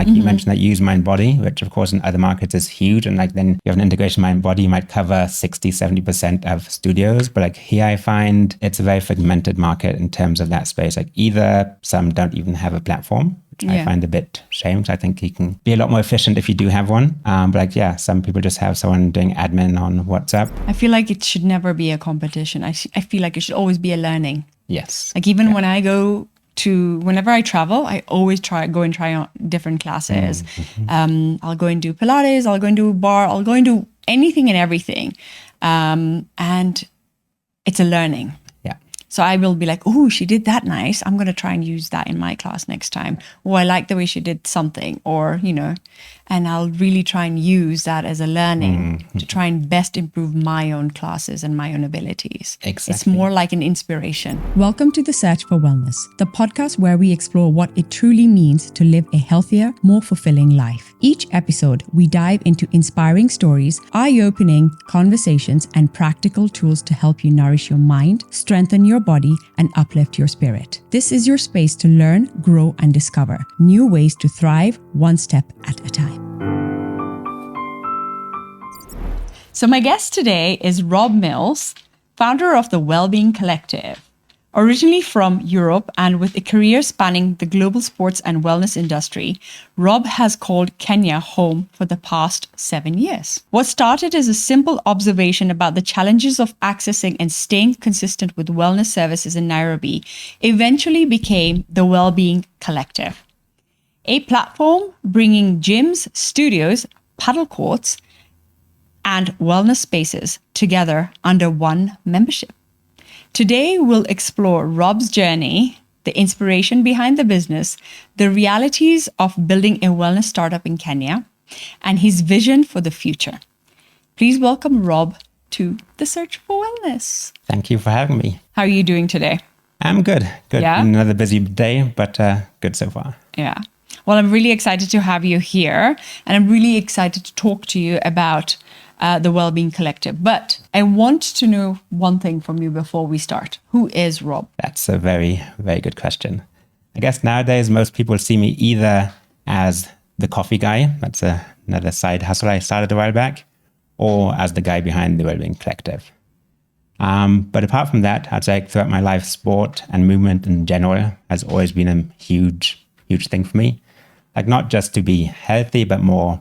Like you mentioned that use mind body, which of course in other markets is huge. And like then you have an integration mind body, you might cover 60, 70% of studios. But like here I find it's a very fragmented market in terms of that space. Like either some don't even have a platform, which I find a bit shame. So I think you can be a lot more efficient if you do have one. But like, yeah, some people just have someone doing admin on WhatsApp. I feel like it should never be a competition. I feel like it should always be a learning. Yes. Like even when I go whenever I travel, I always try on different classes. I'll go and do Pilates, I'll go and do bar, I'll go and do anything and everything. And it's a learning. Yeah. So I will be like, oh, she did that nice. I'm going to try and use that in my class next time. Oh, I like the way she did something, or, and I'll really try and use that as a learning to try and best improve my own classes and my own abilities. Exactly. It's more like an inspiration. Welcome to The Search for Wellness, the podcast where we explore what it truly means to live a healthier, more fulfilling life. Each episode, we dive into inspiring stories, eye-opening conversations, and practical tools to help you nourish your mind, strengthen your body, and uplift your spirit. This is your space to learn, grow, and discover new ways to thrive one step at a time. So my guest today is Rob Mills, founder of the Wellbeing Collective. Originally from Europe and with a career spanning the global sports and wellness industry, Rob has called Kenya home for the past 7 years. What started as a simple observation about the challenges of accessing and staying consistent with wellness services in Nairobi eventually became the Wellbeing Collective, a platform bringing gyms, studios, paddle courts, and wellness spaces together under one membership. Today, we'll explore Rob's journey, the inspiration behind the business, the realities of building a wellness startup in Kenya, and his vision for the future. Please welcome Rob to The Search for Wellness. Thank you for having me. How are you doing today? I'm good. Good. Yeah? Another busy day, but good so far. Yeah. Well, I'm really excited to have you here, and I'm really excited to talk to you about the Wellbeing Collective. But I want to know one thing from you before we start. Who is Rob? That's a very, very good question. I guess nowadays most people see me either as the coffee guy, that's another side hustle I started a while back, or as the guy behind the Wellbeing Collective. But apart from that, I'd say throughout my life, sport and movement in general has always been a huge, huge thing for me. Like not just to be healthy, but more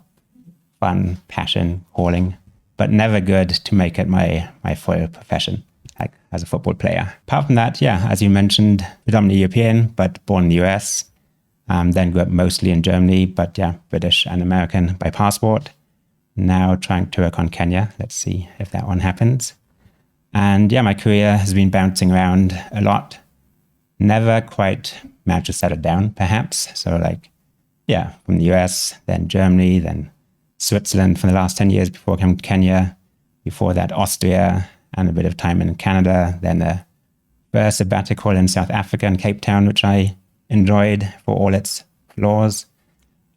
fun, passion, calling, but never good to make it my full profession, like as a football player. Apart from that, yeah, as you mentioned, predominantly European, but born in the US, then grew up mostly in Germany, but yeah, British and American by passport. Now trying to work on Kenya. Let's see if that one happens. And yeah, my career has been bouncing around a lot. Never quite managed to settle down, perhaps. So like, yeah, from the US, then Germany, then Switzerland for the last 10 years before coming to Kenya. Before that, Austria and a bit of time in Canada. Then a first sabbatical in South Africa and Cape Town, which I enjoyed for all its flaws.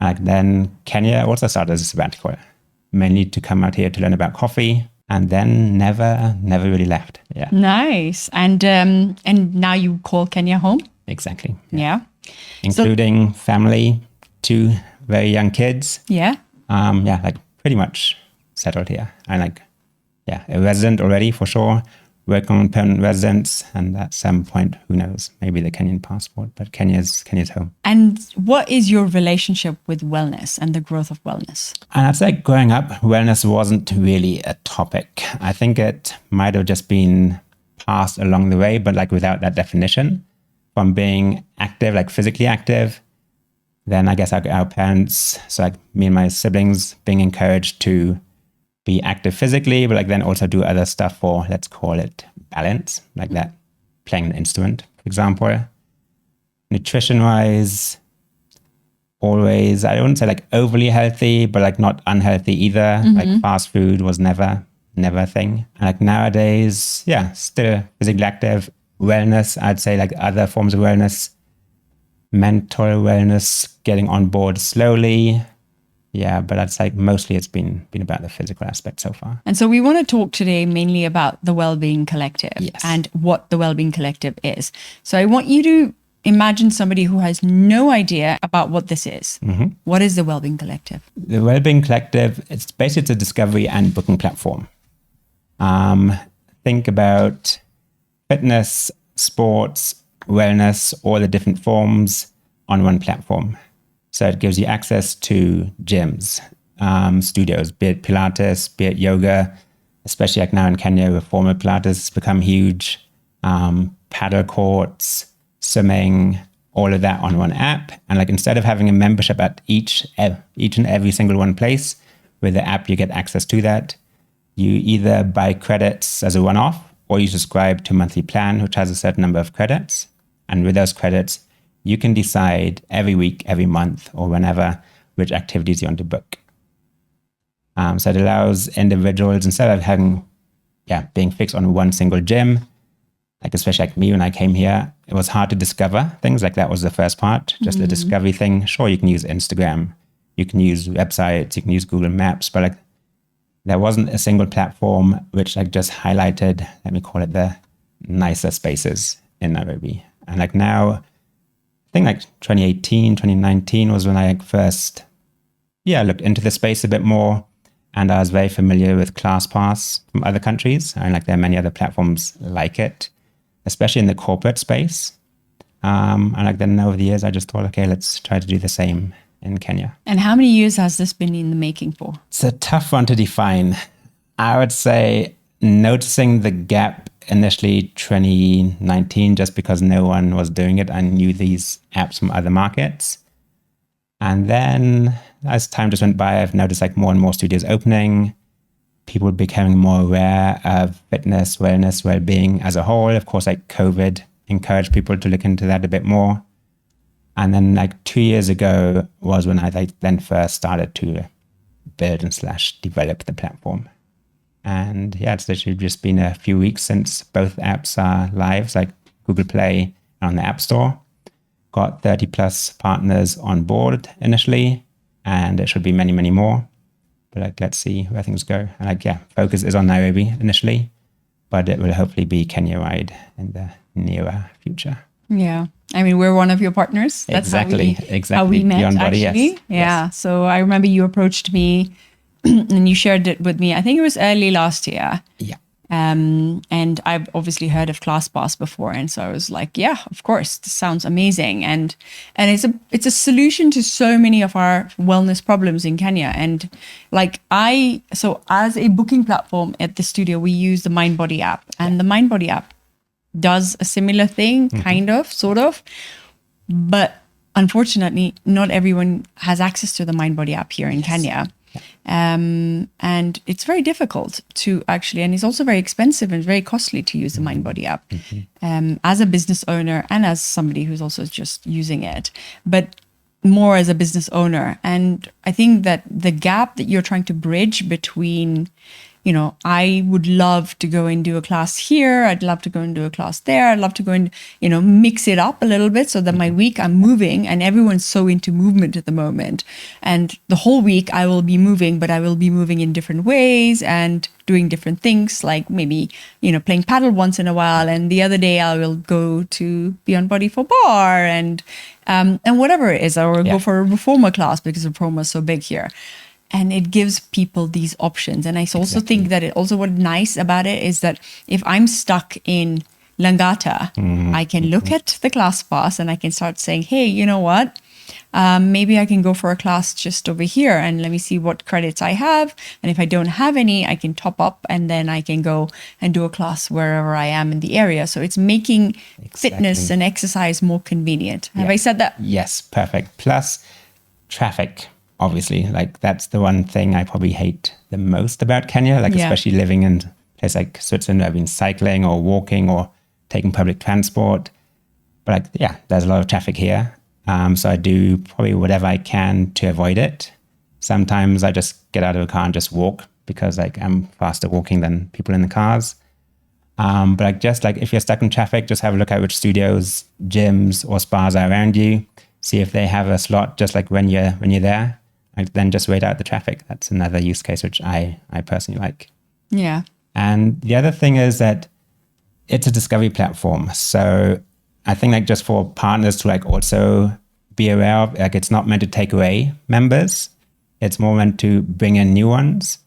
And then Kenya also started as a sabbatical, mainly to come out here to learn about coffee. And then never really left. Yeah. Nice. And now you call Kenya home? Exactly. Yeah. Including family, 2 very young kids. Yeah. Yeah, like pretty much settled here. I'm like, yeah, a resident already for sure. Work on permanent residence, and at some point, who knows, maybe the Kenyan passport, but Kenya's home. And what is your relationship with wellness and the growth of wellness? And I'd say growing up, wellness wasn't really a topic. I think it might have just been passed along the way, but like without that definition. From being active, like physically active, then I guess our parents, so like me and my siblings, being encouraged to be active physically, but like then also do other stuff for, let's call it balance, like that, playing an instrument, for example. Nutrition-wise, always, I wouldn't say like overly healthy, but like not unhealthy either. Like fast food was never a thing. And like nowadays, yeah, still physically active. Wellness, I'd say like other forms of wellness, mental wellness, getting on board slowly. Yeah, but I'd say mostly it's been about the physical aspect so far. And so we want to talk today mainly about the Wellbeing Collective. Yes. And what the Wellbeing Collective is. So I want you to imagine somebody who has no idea about what this is. What is the Wellbeing Collective? The Wellbeing Collective, it's basically a discovery and booking platform. Think about fitness, sports, wellness, all the different forms on one platform. So it gives you access to gyms, studios, be it Pilates, be it yoga, especially like now in Kenya where formal Pilates has become huge, paddle courts, swimming, all of that on one app. And like instead of having a membership at each and every single one place, with the app you get access to that. You either buy credits as a one-off or you subscribe to a monthly plan which has a certain number of credits. And with those credits, you can decide every week, every month, or whenever which activities you want to book. So it allows individuals, instead of having, being fixed on one single gym, like especially like me when I came here, it was hard to discover things. Like that was the first part, just the discovery thing. Sure, you can use Instagram, you can use websites, you can use Google Maps, but like there wasn't a single platform which like just highlighted, let me call it the nicer spaces in Nairobi. And like now, I think like 2018, 2019 was when I like first, looked into the space a bit more. And I was very familiar with ClassPass from other countries. And like there are many other platforms like it, especially in the corporate space. And like then over the years, I just thought, okay, let's try to do the same in Kenya. And how many years has this been in the making for? It's a tough one to define. I would say noticing the gap initially 2019, just because no one was doing it. I knew these apps from other markets. And then as time just went by, I've noticed like more and more studios opening, people becoming more aware of fitness, wellness, well-being as a whole. Of course, like COVID encouraged people to look into that a bit more. And then like 2 years ago was when I then first started to build and / develop the platform. And it's literally just been a few weeks since both apps are live, so like Google Play and on the App Store. Got 30 plus partners on board initially, and it should be many, many more. But like, let's see where things go. And like, focus is on Nairobi initially, but it will hopefully be Kenya-wide in the nearer future. Yeah. I mean, we're one of your partners. That's exactly. How we met, Beyond Body, actually. yes. Yeah. Yes. So I remember you approached me and you shared it with me. I think it was early last year. Yeah. And I've obviously heard of ClassPass before. And so I was like, yeah, of course, this sounds amazing. And it's a solution to so many of our wellness problems in Kenya. And like so as a booking platform at the studio, we use the MindBody app, and the MindBody app does a similar thing, kind of, sort of. But unfortunately, not everyone has access to the MindBody app here in Kenya. And it's very difficult to actually, and it's also very expensive and very costly to use the MindBody app as a business owner and as somebody who's also just using it, but more as a business owner. And I think that the gap that you're trying to bridge between, I would love to go and do a class here. I'd love to go and do a class there. I'd love to go and, mix it up a little bit so that my week I'm moving, and everyone's so into movement at the moment. And the whole week I will be moving, but I will be moving in different ways and doing different things, like maybe, playing paddle once in a while. And the other day I will go to Beyond Body for bar and whatever it is, or go for a reformer class because reformer is so big here. And it gives people these options. And I also think that what's nice about it is that if I'm stuck in Langata, I can look at the ClassPass and I can start saying, hey, you know what? Maybe I can go for a class just over here and let me see what credits I have. And if I don't have any, I can top up and then I can go and do a class wherever I am in the area. So it's making fitness and exercise more convenient. Have I said that? Yes, perfect. Plus traffic. Obviously, like that's the one thing I probably hate the most about Kenya, especially living in a place like Switzerland. I've been cycling or walking or taking public transport. But there's a lot of traffic here. So I do probably whatever I can to avoid it. Sometimes I just get out of the car and just walk because I'm faster walking than people in the cars. But if you're stuck in traffic, just have a look at which studios, gyms or spas are around you. See if they have a slot just like when you're there. Then just wait out the traffic. That's another use case which I personally like. Yeah. And the other thing is that it's a discovery platform. So I think like just for partners to like also be aware of, like it's not meant to take away members. It's more meant to bring in new ones,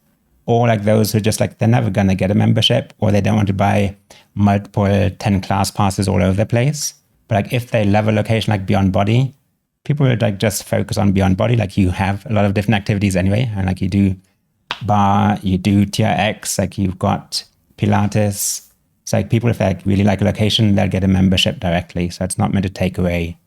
or like those who just like, they're never going to get a membership, or they don't want to buy multiple 10 class passes all over the place. But like if they love a location like Beyond Body, people would like just focus on Beyond Body. Like you have a lot of different activities anyway. And like you do bar, you do TRX, like you've got Pilates. It's like people, if they like really like a location, they'll get a membership directly. So it's not meant to take away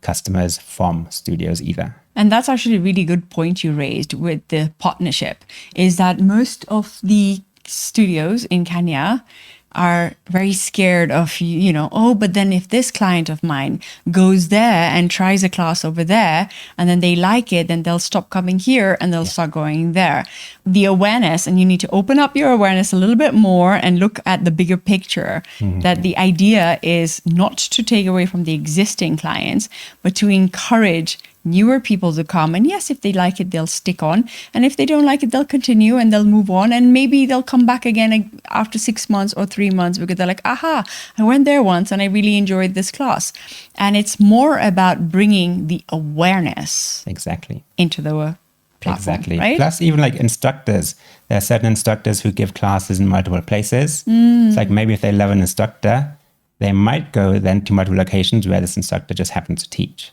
customers from studios either. And that's actually a really good point you raised with the partnership, is that most of the studios in Kenya are very scared of, oh, but then if this client of mine goes there and tries a class over there and then they like it, then they'll stop coming here and they'll start going there. The awareness, and you need to open up your awareness a little bit more and look at the bigger picture, that the idea is not to take away from the existing clients, but to encourage newer people to come. And yes, if they like it, they'll stick on. And if they don't like it, they'll continue and they'll move on. And maybe they'll come back again after 6 months or 3 months because they're like, aha, I went there once and I really enjoyed this class. And it's more about bringing the awareness Exactly. into the platform. Exactly. Right? Plus, even like instructors, there are certain instructors who give classes in multiple places. It's like maybe if they love an instructor, they might go then to multiple locations where this instructor just happens to teach.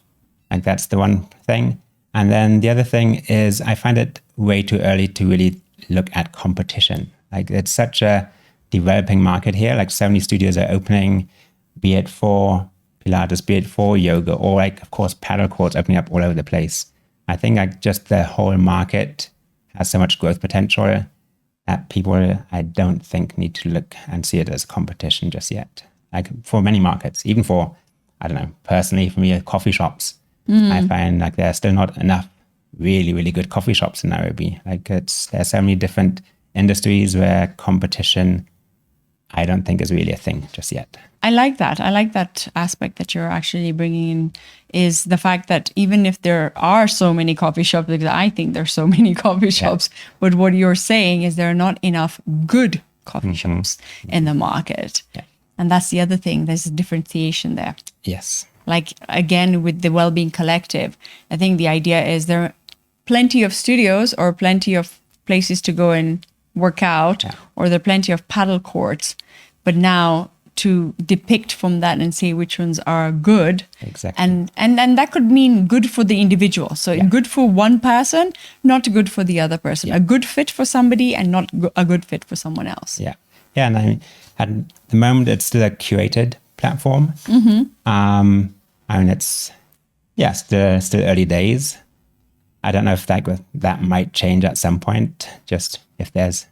Like that's the one thing. And then the other thing is I find it way too early to really look at competition. Like it's such a developing market here. Like so many studios are opening, be it for Pilates, be it for yoga, or like, of course, paddle courts opening up all over the place. I think like just the whole market has so much growth potential that people, I don't think, need to look and see it as a competition just yet. Like for many markets, even for, I don't know, personally for me, coffee shops, I find like there are still not enough really, really good coffee shops in Nairobi. Like there's so many different industries where competition, I don't think is really a thing just yet. I like that. I like that aspect that you're actually bringing in, is the fact that even if there are so many coffee shops, because I think there's so many coffee shops, but what you're saying is there are not enough good coffee shops in the market. Yeah. And that's the other thing. There's a differentiation there. Yes. Like, again, with the Wellbeing Collective, I think the idea is there are plenty of studios or plenty of places to go and work out, or there are plenty of paddle courts. But now to depict from that and say which ones are good. Exactly. And that could mean good for the individual. So good for one person, not good for the other person. A good fit for somebody and not a good fit for someone else. Yeah. Yeah. And I mean, at the moment, it's still a curated platform. I mean, it's, still early days. I don't know if that might change at some point, just if there's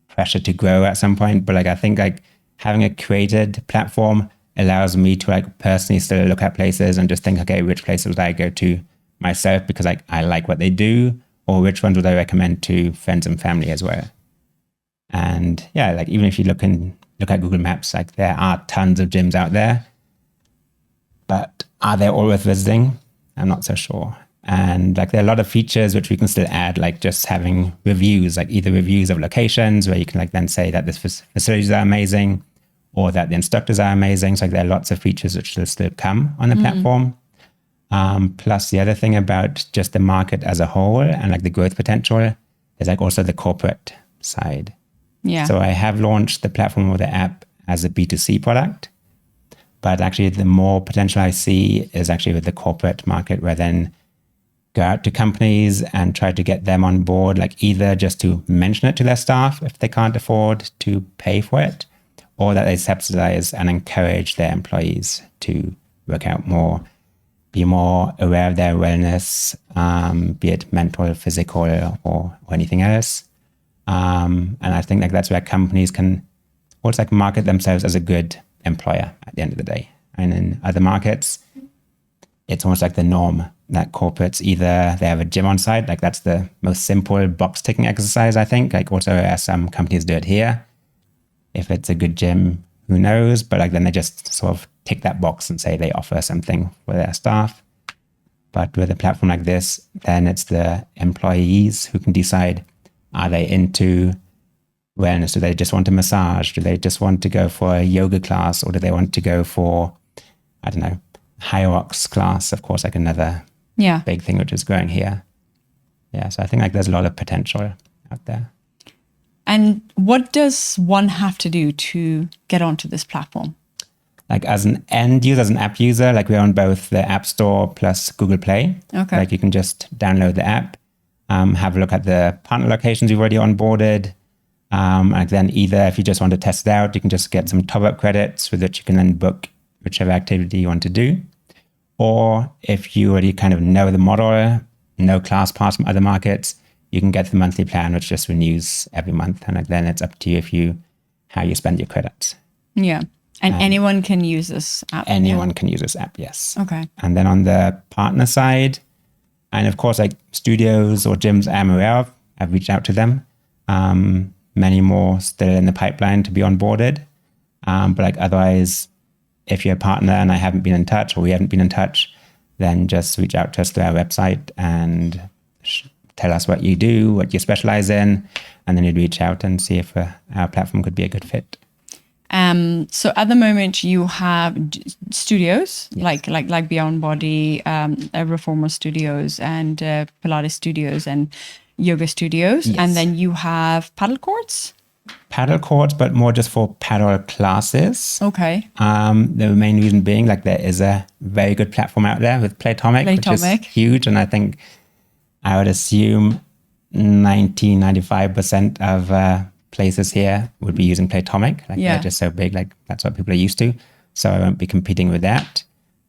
pressure to grow at some point. But like, I think like having a curated platform allows me to like personally still look at places and just think, okay, which places would I go to myself because like I like what they do, or which ones would I recommend to friends and family as well. And like even if you look at Google Maps, like there are tons of gyms out there, but are they all worth visiting? I'm not so sure. And like there are a lot of features which we can still add, like just having reviews, like either reviews of locations where you can like then say that the facilities are amazing or that the instructors are amazing. So like there are lots of features which will still come on the platform. Plus the other thing about just the market as a whole and like the growth potential is like also the corporate side. Yeah. So I have launched the platform or the app as a B2C product, but actually the more potential I see is actually with the corporate market, where then go out to companies and try to get them on board, like either just to mention it to their staff if they can't afford to pay for it, or that they subsidize and encourage their employees to work out more, be more aware of their wellness, be it mental, physical, or anything else. And I think like that's where companies can also like market themselves as a good employer at the end of the day. And in other markets, it's almost like the norm that corporates either they have a gym on site, like that's the most simple box ticking exercise, I think. Like also as some companies do it here. If it's a good gym, who knows? But like then they just sort of tick that box and say they offer something for their staff. But with a platform like this, then it's the employees who can decide, are they into wellness? Do they just want a massage? Do they just want to go for a yoga class? Or do they want to go for I don't know, HiOX class, of course, like another Yeah. big thing which is growing here. Yeah, so I think like there's a lot of potential out there. And what does one have to do to get onto this platform? Like as an end user, as an app user, like we're on both the App Store plus Google Play. Okay. Like you can just download the app, have a look at the partner locations you've already onboarded. And then either if you just want to test it out, you can just get some top-up credits with which you can then book whichever activity you want to do. Or if you already kind of know the model, know ClassPass from other markets, you can get the monthly plan, which just renews every month. And then it's up to you how you spend your credits. Yeah. And anyone can use this app? Anyone can use this app, yes. Okay. And then on the partner side, and of course, like studios or gyms I'm aware of, I've reached out to them. Many more still in the pipeline to be onboarded. But like otherwise, if you're a partner and I haven't been in touch or we haven't been in touch, then just reach out to us through our website and tell us what you do, what you specialize in, and then you'd reach out and see if our platform could be a good fit. So at the moment you have studios like Beyond Body, Reformer Studios, and Pilates Studios and yoga studios, Yes. and then you have paddle courts. Paddle courts, but more just for paddle classes. Okay. The main reason being like there is a very good platform out there with Playtomic, which is huge, and I think I would assume 95% of places here would be using Playtomic. Like they're just so big, like that's what people are used to. So I won't be competing with that.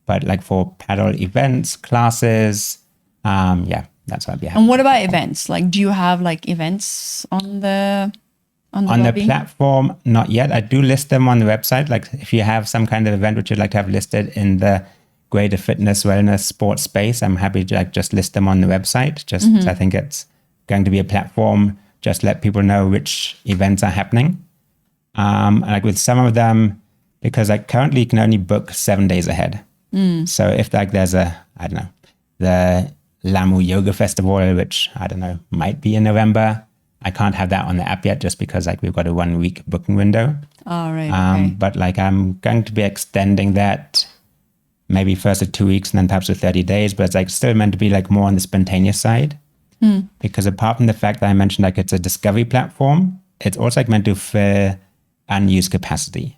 But like for paddle events, classes, that's what I'd be happy. And what about events? Like, do you have like events on the platform? Not yet. I do list them on the website. Like if you have some kind of event which you'd like to have listed in the greater fitness, wellness, sports space, I'm happy to like just list them on the website. Just because I think it's going to be a platform. Just let people know which events are happening. Like with some of them, because like currently you can only book 7 days ahead. So if like there's the Lamu Yoga Festival, which I don't know, might be in November, I can't have that on the app yet just because like we've got a 1 week booking window. All right. Okay. But like I'm going to be extending that maybe first to 2 weeks and then perhaps to 30 days, but it's like still meant to be like more on the spontaneous side. Because apart from the fact that I mentioned like it's a discovery platform, it's also like meant to fill unused capacity.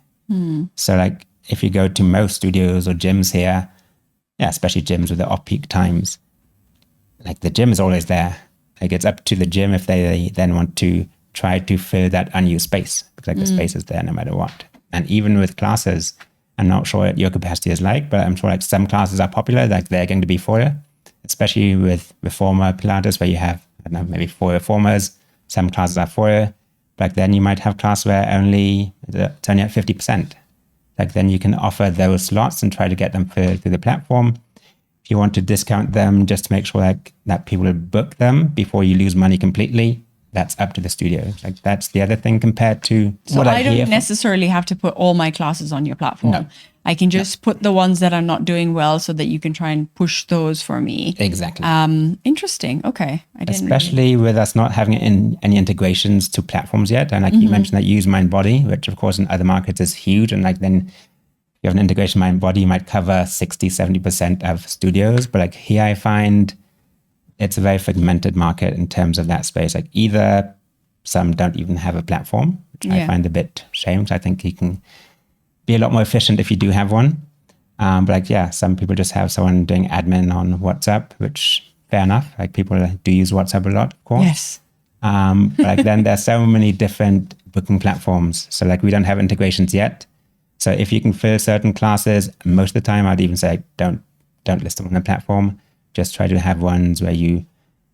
So like if you go to most studios or gyms here, especially gyms with the off-peak times, like the gym is always there. Like it's up to the gym if they then want to try to fill that unused space, because like the space is there no matter what. And even with classes, I'm not sure what your capacity is like, but I'm sure like some classes are popular, like they're going to be full. Especially with Reformer Pilates, where you have, I don't know, maybe 4 reformers, some classes are full. Like then you might have class where it's only at 50%. Like then you can offer those slots and try to get them through the platform. If you want to discount them just to make sure like that people will book them before you lose money completely, that's up to the studio. Like that's the other thing compared to what I don't necessarily have to put all my classes on your platform. No. I can just put the ones that are not doing well so that you can try and push those for me. Exactly. Interesting. Okay. Especially with us not having any integrations to platforms yet. And like you mentioned that Use Mind Body, which of course in other markets is huge. And like then if you have an integration Mind Body, you might cover 60, 70% of studios. But like here I find it's a very fragmented market in terms of that space. Like either some don't even have a platform, which I find a bit shame. So I think you can be a lot more efficient if you do have one. But like, some people just have someone doing admin on WhatsApp, which fair enough. Like people do use WhatsApp a lot, of course. Yes. But like then there's so many different booking platforms. So like we don't have integrations yet. So if you can fill certain classes, most of the time I'd even say don't list them on the platform. Just try to have ones where you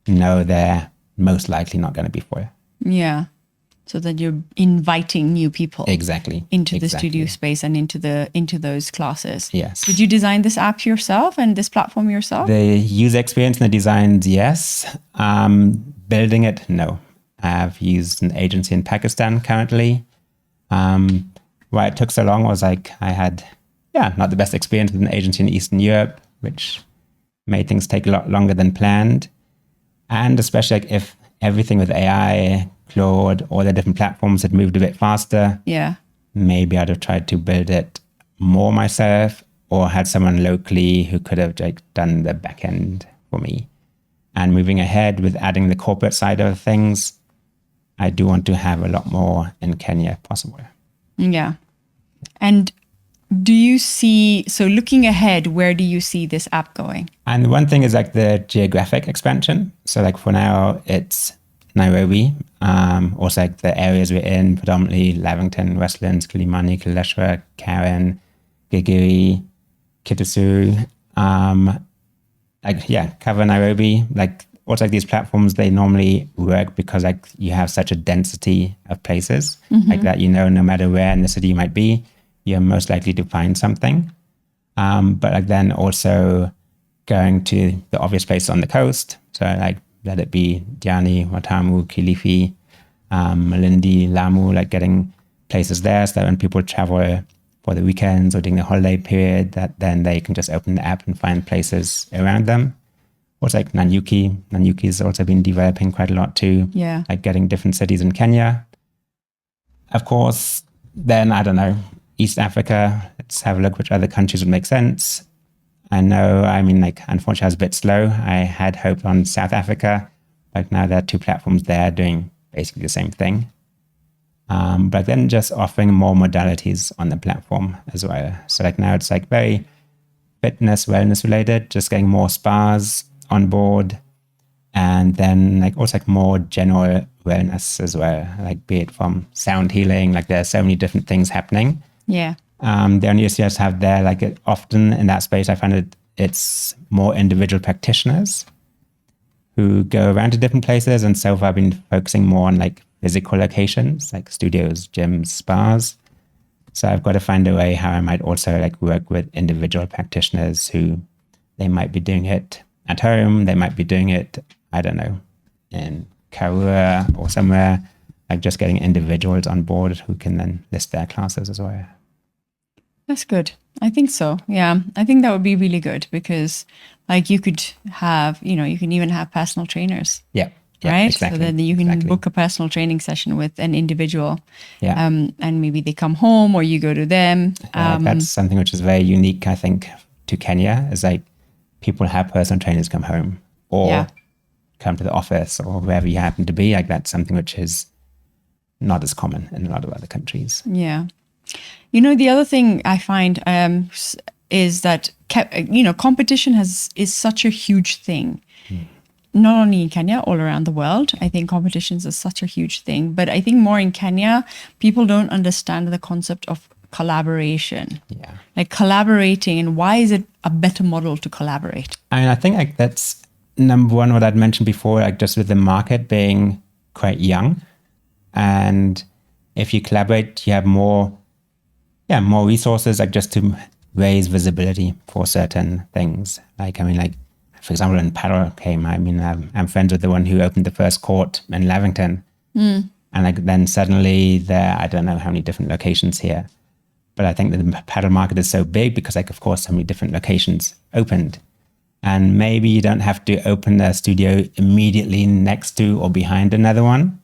know they're most likely not going to be full. Yeah. So that you're inviting new people into the studio space and into those classes. Yes. Did you design this app yourself and this platform yourself? The user experience and the designs, yes. Building it, no. I've used an agency in Pakistan currently. Why it took so long was like I had, not the best experience with an agency in Eastern Europe, which made things take a lot longer than planned. And especially like if everything with AI, Claude, all the different platforms had moved a bit faster. Yeah. Maybe I'd have tried to build it more myself, or had someone locally who could have like done the back end for me. And moving ahead with adding the corporate side of things, I do want to have a lot more in Kenya if possible. Yeah. And do you see, so looking ahead, where do you see this app going? And one thing is like the geographic expansion. So like for now, it's Nairobi. Also like the areas we're in, predominantly Lavington, Westlands, Kilimani, Kileleshwa, Karen, Gigiri, Kitusu. Cover Nairobi. Like also like these platforms, they normally work because like you have such a density of places like that, no matter where in the city you might be, you're most likely to find something. But like then also going to the obvious places on the coast. So like let it be Diani, Watamu, Kilifi, Malindi, Lamu, like getting places there so that when people travel for the weekends or during the holiday period, that then they can just open the app and find places around them. Also like Nanyuki. Nanyuki has also been developing quite a lot too. Yeah. Like getting different cities in Kenya. Of course, then I don't know, East Africa, let's have a look which other countries would make sense. I know, unfortunately I was a bit slow. I had hoped on South Africa, but now there are 2 platforms there doing basically the same thing. But then just offering more modalities on the platform as well. So like now it's like very fitness, wellness related, just getting more spas on board. And then like also like more general wellness as well, like be it from sound healing, like there are so many different things happening. Yeah. The only issue I just have there, like often in that space, I find it's more individual practitioners who go around to different places. And so far I've been focusing more on like physical locations, like studios, gyms, spas. So I've got to find a way how I might also like work with individual practitioners who they might be doing it at home. They might be doing it, I don't know, in Karua or somewhere, like just getting individuals on board who can then list their classes as well. That's good. I think so. Yeah. I think that would be really good because like you could have, you can even have personal trainers. Yeah. Right. Exactly. So then you can book a personal training session with an individual. Yeah. And maybe they come home or you go to them. That's something which is very unique, I think, to Kenya, is like people have personal trainers come home or come to the office or wherever you happen to be. Like that's something which is not as common in a lot of other countries. Yeah. The other thing I find is that, competition is such a huge thing. Not only in Kenya, all around the world. I think competitions is such a huge thing. But I think more in Kenya, people don't understand the concept of collaboration. Yeah. Like collaborating, and why is it a better model to collaborate? I think like that's number one, what I'd mentioned before, like just with the market being quite young. And if you collaborate, you have more resources, like just to raise visibility for certain things. Like, for example, when paddle came, I'm friends with the one who opened the first court in Lavington. And like then suddenly there, I don't know how many different locations here. But I think that the paddle market is so big because like, of course, so many different locations opened. And maybe you don't have to open a studio immediately next to or behind another one.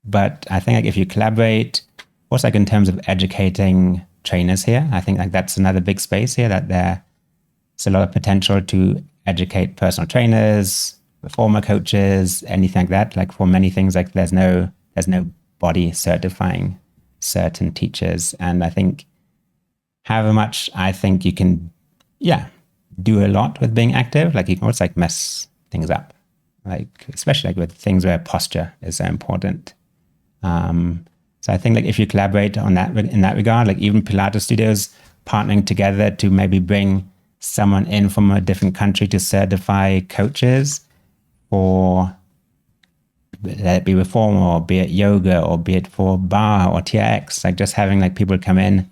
But I think like if you collaborate, also like in terms of educating trainers here, I think like that's another big space here, that there's a lot of potential to educate personal trainers, reformer coaches, anything like that. Like for many things, like there's no body certifying certain teachers. And I think however much I think you can, do a lot with being active, like you can also like mess things up, like especially like with things where posture is so important. So I think like if you collaborate on that in that regard, like even Pilates studios partnering together to maybe bring someone in from a different country to certify coaches for, let it be reformer or be it yoga or be it for bar or TRX, like just having like people come in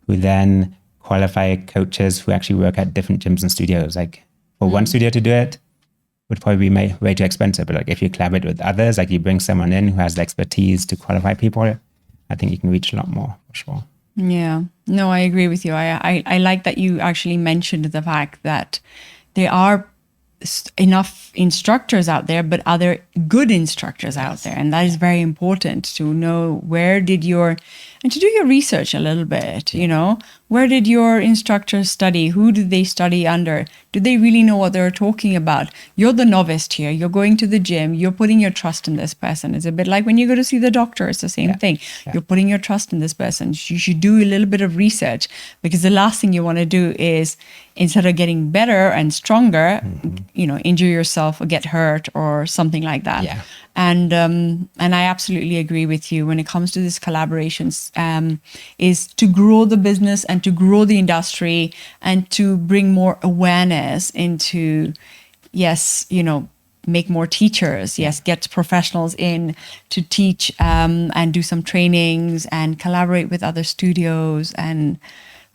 who then qualify coaches who actually work at different gyms and studios. Like for one studio to do it would probably be way too expensive. But like if you collaborate with others, like you bring someone in who has the expertise to qualify people, I think you can reach a lot more for sure. Yeah, no, I agree with you. I like that you actually mentioned the fact that there are enough instructors out there, but are there good instructors out there? And that is very important to know and to do your research a little bit, Where did your instructors study? Who did they study under? Do they really know what they're talking about? You're the novice here. You're going to the gym. You're putting your trust in this person. It's a bit like when you go to see the doctor. It's the same thing. You're putting your trust in this person. You should do a little bit of research, because the last thing you want to do is, instead of getting better and stronger, injure yourself or get hurt or something like that. Yeah. And I absolutely agree with you when it comes to these collaborations, is to grow the business and to grow the industry and to bring more awareness into, make more teachers, get professionals in to teach and do some trainings and collaborate with other studios. And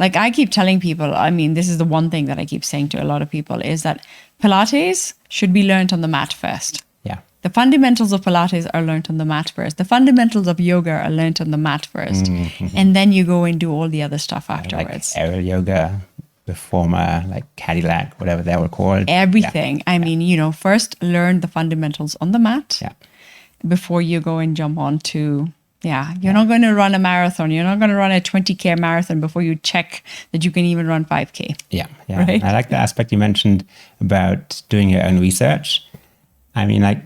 like I keep telling people, I mean, this is the one thing that I keep saying to a lot of people, is that Pilates should be learned on the mat first. Yeah. The fundamentals of Pilates are learned on the mat first. The fundamentals of yoga are learned on the mat first. And then you go and do all the other stuff afterwards. Like aerial yoga, reformer, like Cadillac, whatever they were called. Everything. I mean, first learn the fundamentals on the mat before you go and jump on to, you're not going to run a marathon. You're not going to run a 20K marathon before you check that you can even run 5K. Yeah. Right? I like the aspect you mentioned about doing your own research. I mean, like,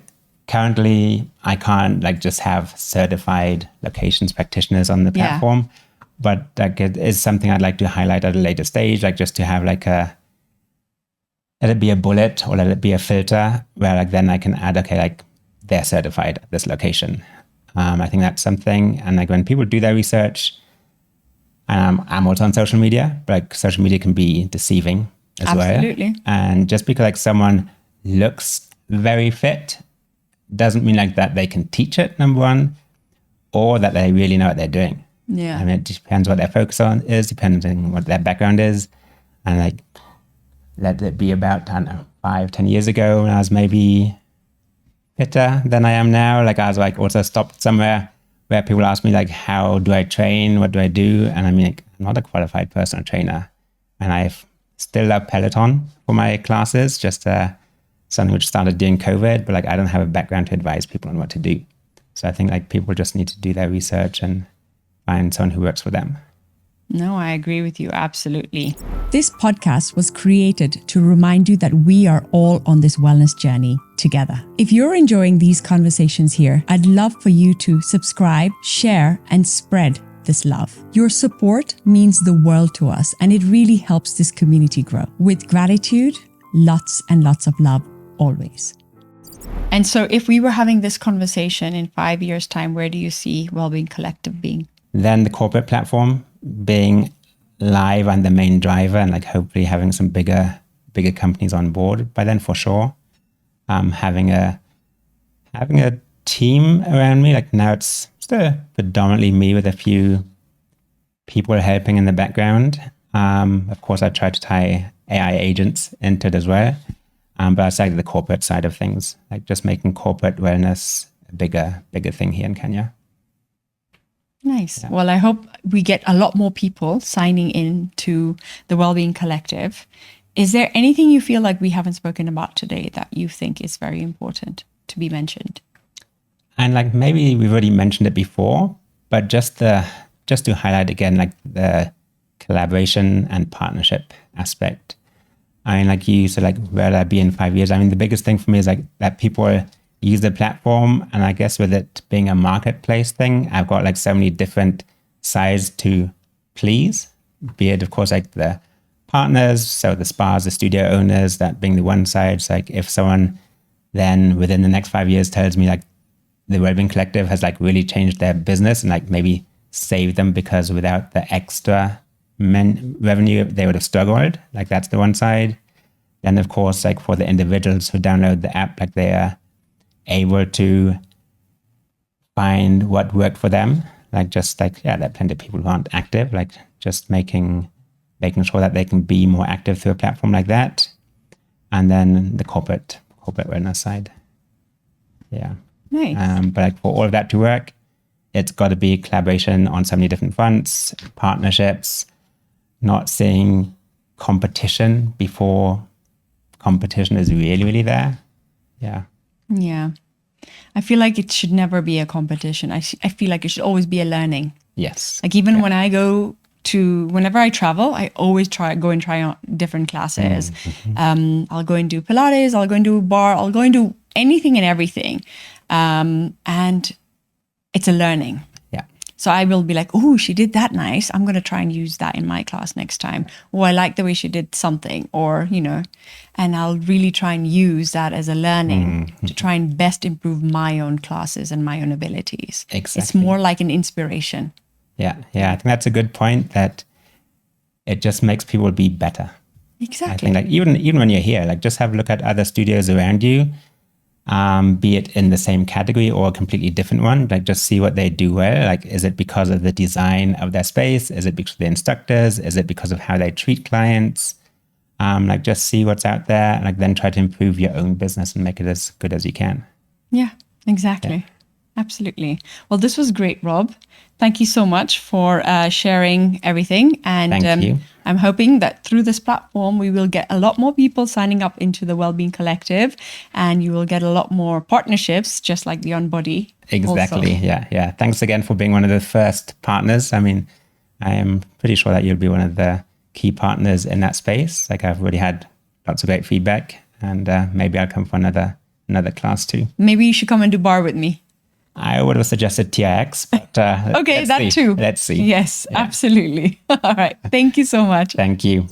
currently, I can't like just have certified locations practitioners on the platform, but like it is something I'd like to highlight at a later stage, like just to have like let it be a bullet or let it be a filter where like then I can add, okay, like they're certified at this location. I think that's something. And like when people do their research, I'm also on social media, but like social media can be deceiving as well. Absolutely. And just because like someone looks very fit doesn't mean like that they can teach it, number one, or that they really know what they're doing. Yeah. I mean, it depends what their focus on is, depending on what their background is. And like, let it be about, I don't know, 5-10 years ago when I was maybe fitter than I am now. Like I was like also stopped somewhere where people ask me like, how do I train? What do I do? And I mean, like, I'm not a qualified personal trainer. And I still love Peloton for my classes, just something which started during COVID, but like I don't have a background to advise people on what to do. So I think like people just need to do their research and find someone who works for them. No, I agree with you. Absolutely. This podcast was created to remind you that we are all on this wellness journey together. If you're enjoying these conversations here, I'd love for you to subscribe, share, and spread this love. Your support means the world to us, and it really helps this community grow. With gratitude, lots and lots of love, always. And so if we were having this conversation in 5 years' time, where do you see Wellbeing Collective being? Then the corporate platform being live and the main driver, and like hopefully having some bigger companies on board by then for sure. Having a team around me. Like now it's still predominantly me with a few people helping in the background. Of course, I try to tie AI agents into it as well. But outside of the corporate side of things, like just making corporate wellness a bigger thing here in Kenya. Nice. Yeah. Well, I hope we get a lot more people signing in to the Wellbeing Collective. Is there anything you feel like we haven't spoken about today that you think is very important to be mentioned? And like maybe we've already mentioned it before, but just to highlight again, like the collaboration and partnership aspect. I mean, like you said, like where will I be in 5 years? I mean, the biggest thing for me is like that people use the platform, and I guess with it being a marketplace thing, I've got like so many different sides to please. Be it, of course, like the partners, so the spas, the studio owners, that being the one side. It's like if someone then within the next 5 years tells me like the Wellbeing Collective has like really changed their business and like maybe saved them because without the extra revenue they would have struggled, like that's the one side. Then of course, like for the individuals who download the app, like they are able to find what worked for them. Like just like, yeah, there are plenty of people who aren't active, like just making sure that they can be more active through a platform like that. And then the corporate wellness side. Yeah. Nice. But like for all of that to work, it's got to be collaboration on so many different fronts, partnerships, not seeing competition before competition is really, really there. Yeah. Yeah. I feel like it should never be a competition. I feel like it should always be a learning. Yes. Like even when I go whenever I travel, I always go and try on different classes. I'll go and do Pilates, I'll go and do bar, I'll go and do anything and everything. And it's a learning. Yeah. So I will be like, oh, she did that nice. I'm going to try and use that in my class next time. Oh, I like the way she did something, or, and I'll really try and use that as a learning to try and best improve my own classes and my own abilities. Exactly. It's more like an inspiration. Yeah. I think that's a good point, that it just makes people be better. Exactly. I think like even when you're here, like just have a look at other studios around you, be it in the same category or a completely different one. Like just see what they do well. Like, is it because of the design of their space? Is it because of the instructors? Is it because of how they treat clients? Like just see what's out there, and like then try to improve your own business and make it as good as you can. Yeah, exactly. Yeah. Absolutely. Well, this was great, Rob. Thank you so much for sharing everything. And Thank you. I'm hoping that through this platform, we will get a lot more people signing up into the Wellbeing Collective, and you will get a lot more partnerships, just like the On Body. Exactly. Also. Yeah. Thanks again for being one of the first partners. I mean, I am pretty sure that you'll be one of the key partners in that space. Like I've already had lots of great feedback, and maybe I'll come for another class too. Maybe you should come and do bar with me. I would have suggested TRX, but okay, that too. Let's see. Yes, absolutely. All right. Thank you so much. Thank you.